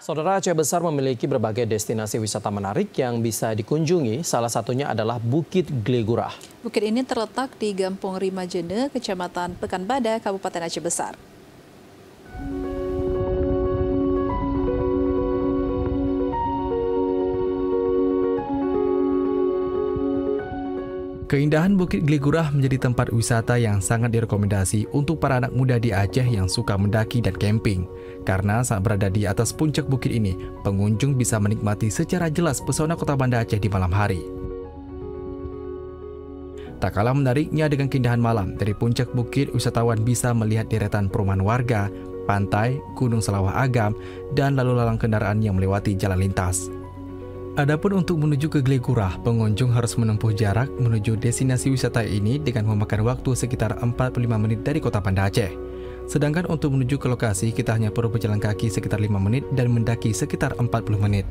Saudara, Aceh Besar memiliki berbagai destinasi wisata menarik yang bisa dikunjungi. Salah satunya adalah Bukit Glegurah. Bukit ini terletak di Gampung Rimajene, Kecamatan Pekanbadak, Kabupaten Aceh Besar. Keindahan Bukit Glegurah menjadi tempat wisata yang sangat direkomendasi untuk para anak muda di Aceh yang suka mendaki dan camping. Karena saat berada di atas puncak bukit ini, pengunjung bisa menikmati secara jelas pesona kota Banda Aceh di malam hari. Tak kalah menariknya dengan keindahan malam, dari puncak bukit wisatawan bisa melihat deretan perumahan warga, pantai, Gunung Selawah Agam, dan lalu lalang kendaraan yang melewati jalan lintas. Adapun untuk menuju ke Glegurah, pengunjung harus menempuh jarak menuju destinasi wisata ini dengan memakan waktu sekitar 45 menit dari kota Banda Aceh. Sedangkan untuk menuju ke lokasi, kita hanya perlu berjalan kaki sekitar 5 menit dan mendaki sekitar 40 menit.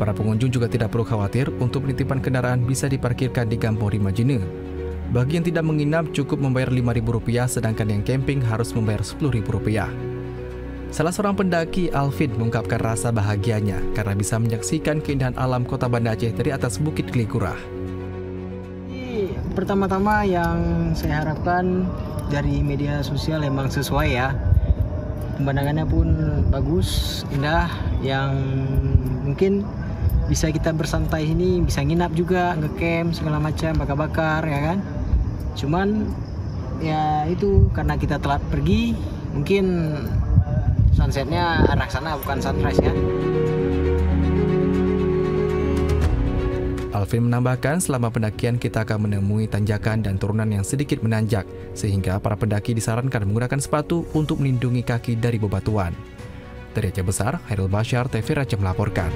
Para pengunjung juga tidak perlu khawatir untuk penitipan kendaraan bisa diparkirkan di Gampung Rimajene. Bagi yang tidak menginap cukup membayar Rp5.000, sedangkan yang camping harus membayar Rp10.000. Salah seorang pendaki, Alvin, mengungkapkan rasa bahagianya karena bisa menyaksikan keindahan alam kota Banda Aceh dari atas Bukit Glegurah. Pertama-tama yang saya harapkan dari media sosial emang sesuai ya. Pemandangannya pun bagus, indah, yang mungkin bisa kita bersantai ini, bisa nginap juga, ngecamp segala macam, bakar-bakar ya kan. Cuman ya itu karena kita telat pergi, mungkin sunsetnya arah sana bukan sunrise ya. Alvin menambahkan selama pendakian kita akan menemui tanjakan dan turunan yang sedikit menanjak, sehingga para pendaki disarankan menggunakan sepatu untuk melindungi kaki dari bebatuan. Dari Aceh Besar, Hairul Bashar, TV Aceh melaporkan.